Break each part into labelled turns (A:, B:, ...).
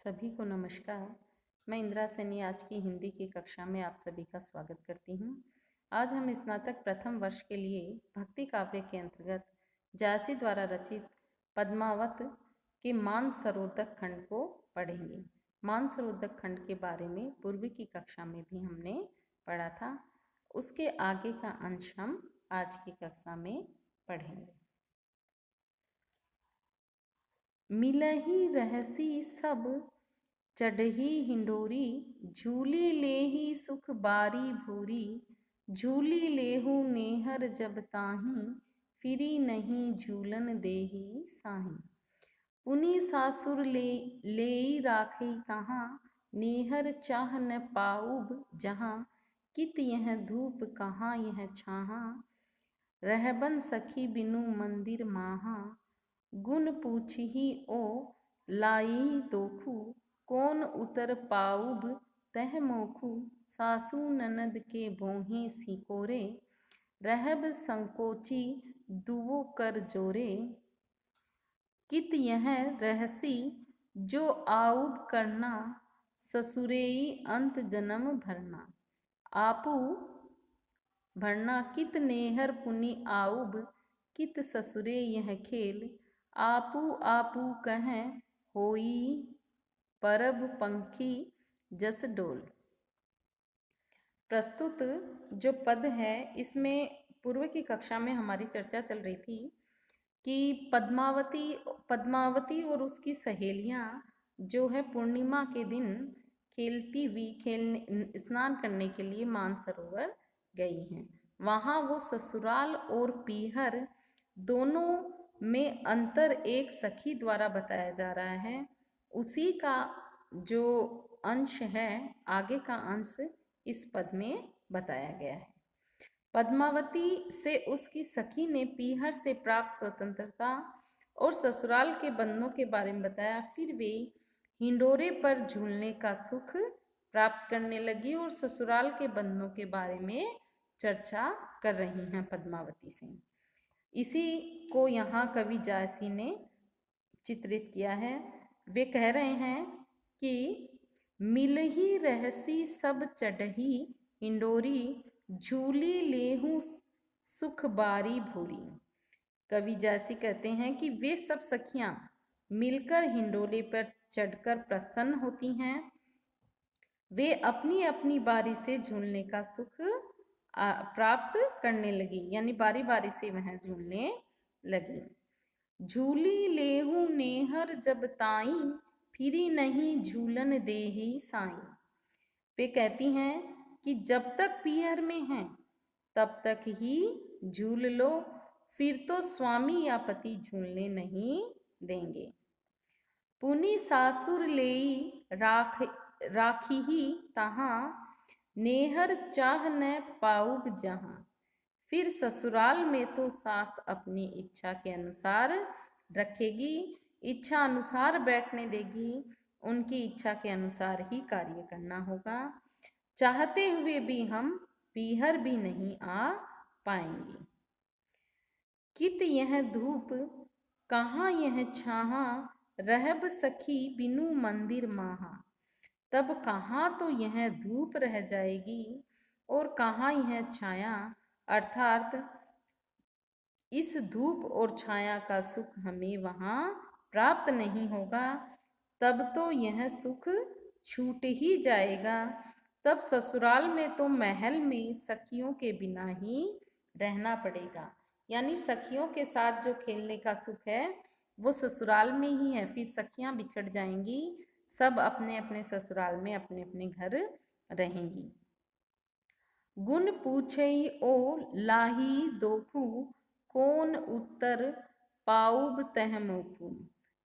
A: सभी को नमस्कार। मैं इंदिरा सैनी आज की हिंदी की कक्षा में आप सभी का स्वागत करती हूँ। आज हम स्नातक प्रथम वर्ष के लिए भक्ति काव्य के अंतर्गत जायसी द्वारा रचित पद्मावत के मानसरोदक खंड को पढ़ेंगे। मानसरोदक खंड के बारे में पूर्व की कक्षा में भी हमने पढ़ा था। उसके आगे का अंश हम आज की कक्षा में पढ़ेंगे। मिलही रहसी सब चढ़ही हिंडोरी, झूली लेही सुख बारी भूरी। झूली लेहू नेहर जब ताही, फिरी नहीं झूलन देही साही। पुनि सासुर लेई राखई कहाँ, नेहर चाह न पाऊब जहाँ। कित यह धूप कहाँ यह छाहा, रहबन सखी बिनु मंदिर माहा। गुण पूछही ओ लाई दोखू, कौन उतर पाऊब तह मोखू। सासू ननद के भोहे सिकोरे, रहब संकोची दुवो कर जोरे। कित यह रहसी जो आऊब करना, ससुरेई अंत जन्म भरना। आपू भरना कित नेहर पुनि आऊब, कित ससुरे यह खेल। आपू आपू कहें होई परब पंखी जस डोल। प्रस्तुत जो पद है इसमें पूर्व की कक्षा में हमारी चर्चा चल रही थी कि पद्मावती और उसकी सहेलियां जो है पूर्णिमा के दिन खेलती हुई स्नान करने के लिए मानसरोवर गई हैं। वहाँ वो ससुराल और पीहर दोनों में अंतर एक सखी द्वारा बताया जा रहा है। उसी का जो अंश है, आगे का अंश इस पद में बताया गया है। पद्मावती से उसकी सखी ने पीहर से प्राप्त स्वतंत्रता और ससुराल के बंधनों के बारे में बताया। फिर वे हिंडोरे पर झूलने का सुख प्राप्त करने लगी और ससुराल के बंधनों के बारे में चर्चा कर रही हैं पद्मावती से। इसी को यहाँ कवि जायसी ने चित्रित किया है। वे कह रहे हैं कि मिलही रहसी सब चढ़ही हिंडोरी, झूली लेहूं सुख बारी भूरी। कवि जायसी कहते हैं कि वे सब सखियां मिलकर हिंडोले पर चढ़कर प्रसन्न होती हैं। वे अपनी अपनी बारी से झूलने का सुख प्राप्त करने लगी, यानी बारी बारी से वह झूलने लगी। झूली लेहू नेहर जब ताई, फिरी नहीं झूलन देही साई। वे कहती हैं कि जब तक पीहर में हैं तब तक ही झूल लो, फिर तो स्वामी या पति झूलने नहीं देंगे। पुनि सासुर लेई राखी ही तहाँ, नेहर चाह न पाऊब जहाँ। फिर ससुराल में तो सास अपनी इच्छा के अनुसार रखेगी, इच्छा अनुसार बैठने देगी, उनकी इच्छा के अनुसार ही कार्य करना होगा। चाहते हुए भी हम पीहर भी नहीं आ पाएंगे। कित यह धूप कहाँ यह छाहा, रहब सखी बिनु मंदिर माहा। तब कहाँ तो यह धूप रह जाएगी और कहाँ यह छाया, अर्थात इस धूप और छाया का सुख हमें वहाँ प्राप्त नहीं होगा। तब तो यह सुख छूट ही जाएगा। तब ससुराल में तो महल में सखियों के बिना ही रहना पड़ेगा, यानी सखियों के साथ जो खेलने का सुख है वो ससुराल में ही है। फिर सखियां बिछड़ जाएंगी, सब अपने अपने ससुराल में अपने अपने घर रहेंगी। गुण पूछई ओ लाही दोखू, कौन उत्तर पाऊब तह मोखू।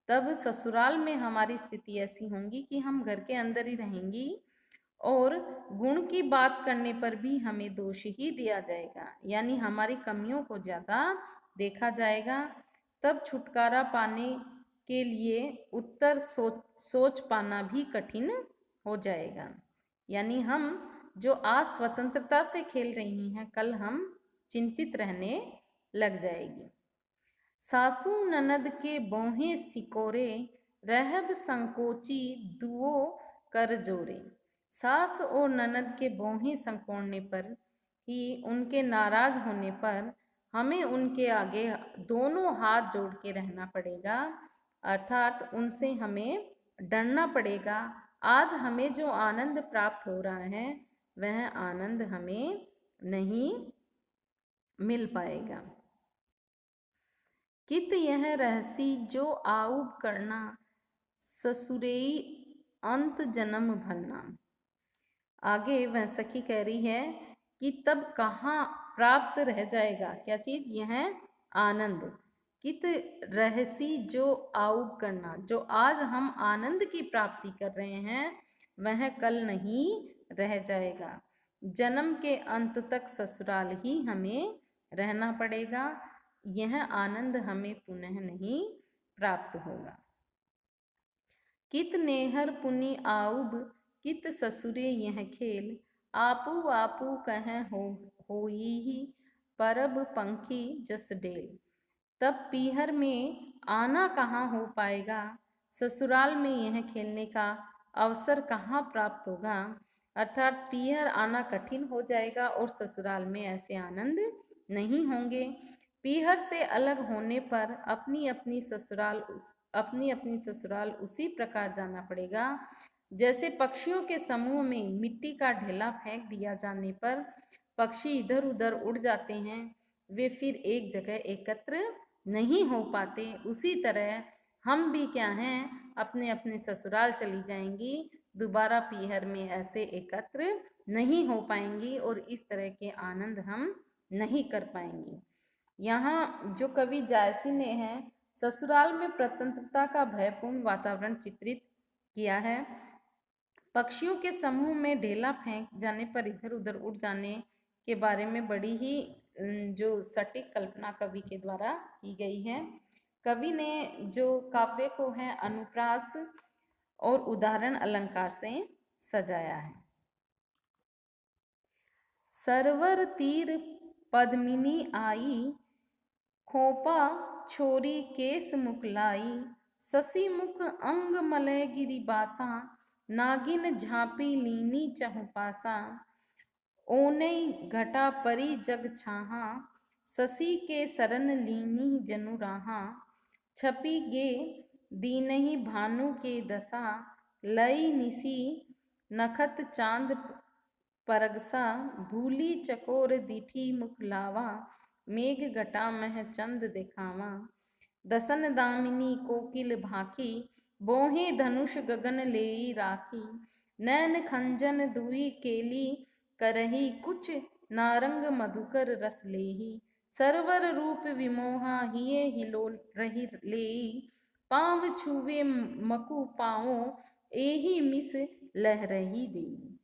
A: तब ससुराल में हमारी स्थिति ऐसी होगी कि हम घर के अंदर ही रहेंगी और गुण की बात करने पर भी हमें दोष ही दिया जाएगा, यानी हमारी कमियों को ज़्यादा देखा जाएगा। तब छुटकारा पाने के लिए उत्तर सोच पाना भी कठिन हो जाएगा, यानी हम जो आज स्वतंत्रता से खेल रही हैं कल हम चिंतित रहने लग जाएगी। सासू ननद के बोहे सिकोरे, रहब संकोची दुओ कर जोरे। सास और ननद के बोहे संकोड़ने पर ही, उनके नाराज होने पर हमें उनके आगे दोनों हाथ जोड़ के रहना पड़ेगा, अर्थात उनसे हमें डरना पड़ेगा। आज हमें जो आनंद प्राप्त हो रहा है वह आनंद हमें नहीं मिल पाएगा। कित यह रहसी जो आऊब करना, ससुरेई अंत जन्म भरना। आगे वह सखी कह रही है कि तब कहाँ प्राप्त रह जाएगा क्या चीज, यह आनंद। कित रहसी जो आऊब करना, जो आज हम आनंद की प्राप्ति कर रहे हैं वह कल नहीं रह जाएगा। जन्म के अंत तक ससुराल ही हमें रहना पड़ेगा, यह आनंद हमें पुनः नहीं प्राप्त होगा। कित नेहर पुनि आऊब, कित ससुरे यह खेल, आपू आपू कह होई परब पंखी जस डेल। तब पीहर में आना कहाँ हो पाएगा, ससुराल में यह खेलने का अवसर कहाँ प्राप्त होगा, अर्थात पीहर आना कठिन हो जाएगा और ससुराल में ऐसे आनंद नहीं होंगे। पीहर से अलग होने पर अपनी अपनी ससुराल उसी प्रकार जाना पड़ेगा जैसे पक्षियों के समूह में मिट्टी का ढेला फेंक दिया जाने पर पक्षी इधर उधर उड़ जाते हैं, वे फिर एक जगह एकत्र नहीं हो पाते। उसी तरह हम भी क्या हैं, अपने अपने ससुराल चली जाएंगी, दोबारा पीहर में ऐसे एकत्र नहीं हो पाएंगी और इस तरह के आनंद हम नहीं कर पाएंगी। यहाँ जो कवि जायसी ने है ससुराल में स्वतंत्रता का भयपूर्ण वातावरण चित्रित किया है। पक्षियों के समूह में ढेला फेंक जाने पर इधर उधर उड़ जाने के बारे में बड़ी ही जो सटीक कल्पना कवि के द्वारा की गई है। कवि ने जो काव्य को है अनुप्रास और उदाहरण अलंकार से सजाया है। सरवर तीर पद्मिनी आई, खोपा छोरी केस मुकलाई, शशि मुख अंग मलय गिरी बासा, नागिन झांपी लीनी चहुपासा। ओनई घटा परी जग छाहा, शशि के सरन लीनी जनु राहा। छपी गे दीनहि भानु के दशा, लई निसी नखत चांद परगसा। भूली चकोर दिठी मुख लावा, मेघ घटा मह चंद दिखावा। दसन दामिनी कोकिल भाखी, बोहे धनुष गगन लेई राखी। नैन खंजन दुई केली करही, कुछ नारंग मधुकर रस लेही। सरवर रूप विमोहा हिये हिलोल रही लेई, पाँव छुवे मकु पाओ एही मिस लहरही देई।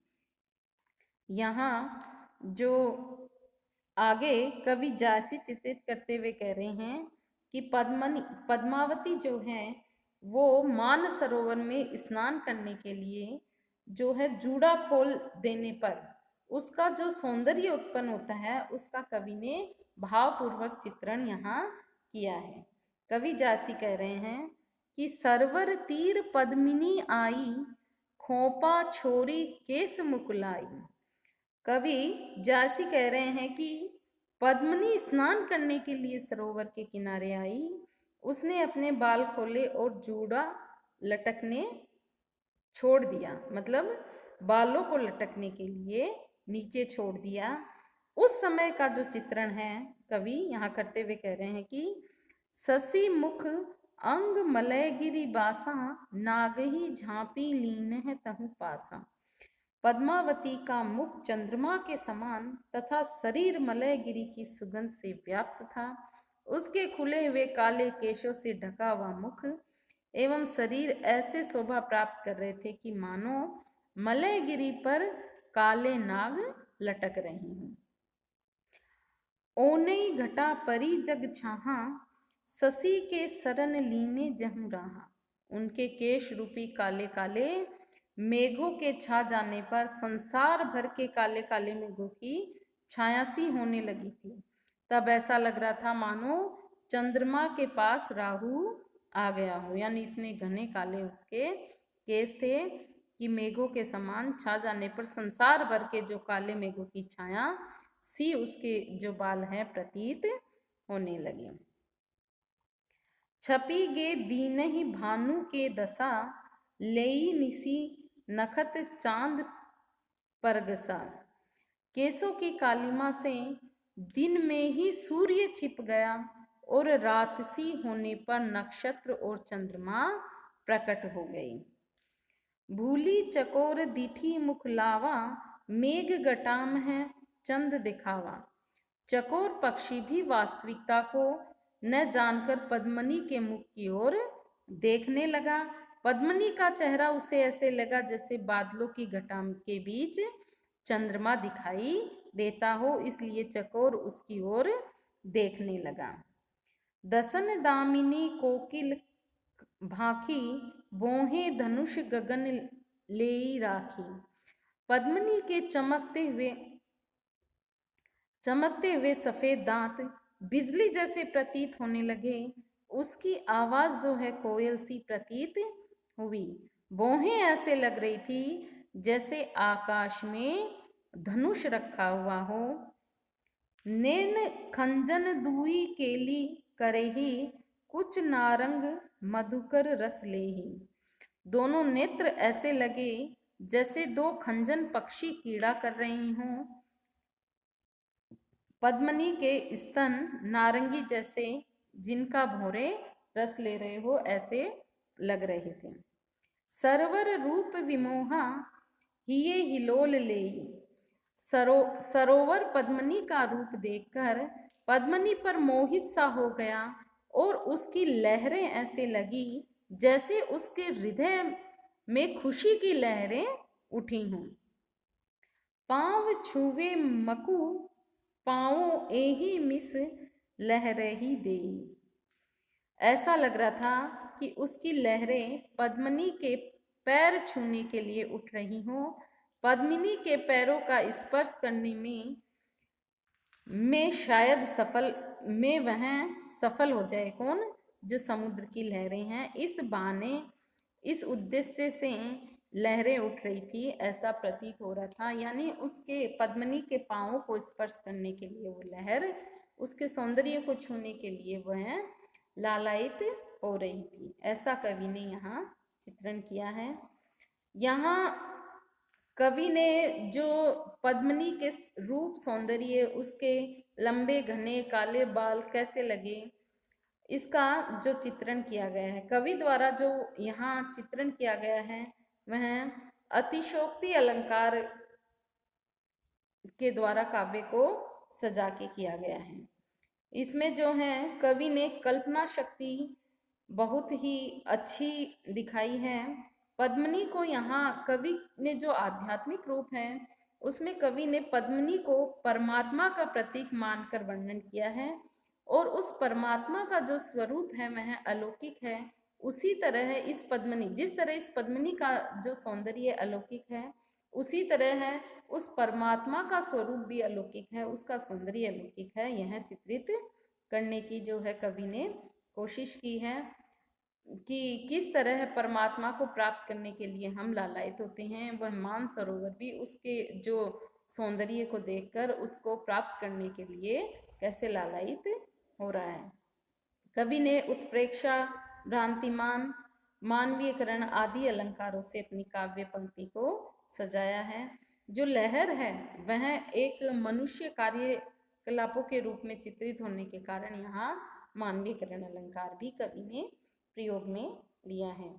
A: यहाँ जो आगे कवि जायसी चित्रित करते हुए कह रहे हैं कि पद्मावती जो है वो मान सरोवर में स्नान करने के लिए जो है जूड़ा खोल देने पर उसका जो सौंदर्य उत्पन्न होता है उसका कवि ने भावपूर्वक चित्रण यहाँ किया है। कवि जायसी कह रहे हैं कि सरवर तीर पद्मिनी आई, खोपा छोरी केस मुकुलाई। कवि जायसी कह रहे हैं कि पद्मिनी स्नान करने के लिए सरोवर के किनारे आई, उसने अपने बाल खोले और जूड़ा लटकने छोड़ दिया, मतलब बालों को लटकने के लिए नीचे छोड़ दिया। उस समय का जो चित्रण है कवि यहाँ करते हुए कह रहे हैं कि शशि मुख अंग मलय गिरी बासा, नागही झांपी लीन तहु पासा। पद्मावती का मुख चंद्रमा के समान तथा शरीर मलय गिरी की सुगंध से व्याप्त था। उसके खुले हुए काले केशों से ढका हुआ मुख एवं शरीर ऐसे शोभा प्राप्त कर रहे थे कि मानो मलय गिरी पर काले नाग लटक रहे हैं। ओनई घटा परी जग छाहा, शशि के सरन लीने जहु राहा। उनके केश रूपी काले काले मेघों के छा जाने पर संसार भर के काले काले मेघों की छाया सी होने लगी थी। तब ऐसा लग रहा था मानो चंद्रमा के पास राहु आ गया हो, यानी इतने घने काले उसके केस थे कि मेघों के समान छा जाने पर संसार भर के जो काले मेघों की छाया सी उसके जो बाल हैं प्रतीत होने लगे। छपी गे दीन ही भानु के दशा, लेई निसी नखत चांद परगसा। केसों की कालिमा से दिन में ही सूर्य छिप गया और रातसी होने पर नक्षत्र और चंद्रमा प्रकट हो गई। भूली चकोर दिठी मुख लावा, मेघ गटाम है चंद दिखावा। चकोर पक्षी भी वास्तविकता को न जानकर पद्मनी के मुख की ओर देखने लगा। पद्मनी का चेहरा उसे ऐसे लगा जैसे बादलों की घटा के बीच चंद्रमा दिखाई देता हो, इसलिए चकोर उसकी ओर देखने लगा। दसन दामिनी कोकिल भाखी, बोहे धनुष गगन लेई राखी। पद्मनी के चमकते हुए सफेद दांत बिजली जैसे प्रतीत होने लगे। उसकी आवाज जो है कोयल सी प्रतीत हुई। बोहें ऐसे लग रही थी जैसे आकाश में धनुष रखा हुआ हो। नैन खंजन दुई केली करेही, कुछ नारंग मधुकर रस लेही। दोनों नेत्र ऐसे लगे जैसे दो खंजन पक्षी कीड़ा कर रहे हों। पद्मनी के स्तन नारंगी जैसे जिनका भौरे रस ले रहे हो ऐसे लग रहे थे। सरवर रूप विमोहा हिये हिलोल लेई। सरोवर पद्मनी का रूप देखकर पद्मनी पर मोहित सा हो गया और उसकी लहरें ऐसे लगी जैसे उसके हृदय में खुशी की लहरें उठी हों। पांव छुवे मकु पाँवों एही मिस लहरही देई। ऐसा लग रहा था कि उसकी लहरें पद्मिनी के पैर छूने के लिए उठ रही हों। पद्मिनी के पैरों का स्पर्श करने में शायद वह सफल हो जाए। कौन? जो समुद्र की लहरें हैं। इस बहाने इस उद्देश्य से लहरें उठ रही थी, ऐसा प्रतीत हो रहा था। यानी उसके पद्मिनी के पाँवों को स्पर्श करने के लिए वो लहर, उसके सौंदर्य को छूने के लिए वह लालायित हो रही थी। ऐसा कवि ने यहाँ चित्रण किया है। यहाँ कवि ने जो पद्मिनी के रूप सौंदर्य, उसके लंबे घने काले बाल कैसे लगे, इसका जो चित्रण किया गया है, कवि द्वारा जो यहाँ चित्रण किया गया है वह अतिशोक्ति अलंकार के द्वारा काव्य को सजा के किया गया है। इसमें जो है कवि ने कल्पना शक्ति बहुत ही अच्छी दिखाई है। पद्मिनी को यहाँ कवि ने जो आध्यात्मिक रूप है उसमें कवि ने पद्मिनी को परमात्मा का प्रतीक मानकर वर्णन किया है और उस परमात्मा का जो स्वरूप है वह अलौकिक है। उसी तरह इस पद्मिनी, जिस तरह इस पद्मिनी का जो सौंदर्य अलौकिक है, उसी तरह है उस परमात्मा का स्वरूप भी अलौकिक है, उसका सौंदर्य अलौकिक है। यह चित्रित करने की जो है कवि ने कोशिश की है कि किस तरह परमात्मा को प्राप्त करने के लिए हम लालायित होते हैं। वह मानसरोवर भी उसके जो सौंदर्य को देखकर उसको प्राप्त करने के लिए कैसे लालायित हो रहा है। कवि ने उत्प्रेक्षा, भ्रांतिमान, मानवीयकरण आदि अलंकारों से अपनी काव्य पंक्ति को सजाया है। जो लहर है वह एक मनुष्य कार्यकलापों के रूप में चित्रित होने के कारण यहाँ मानवीयकरण अलंकार भी कवि ने प्रयोग में लिया है।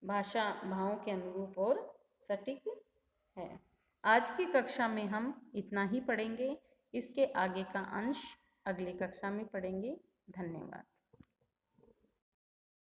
A: भाषा भावों के अनुरूप और सटीक है। आज की कक्षा में हम इतना ही पढ़ेंगे। इसके आगे का अंश अगली कक्षा में पढ़ेंगे। धन्यवाद।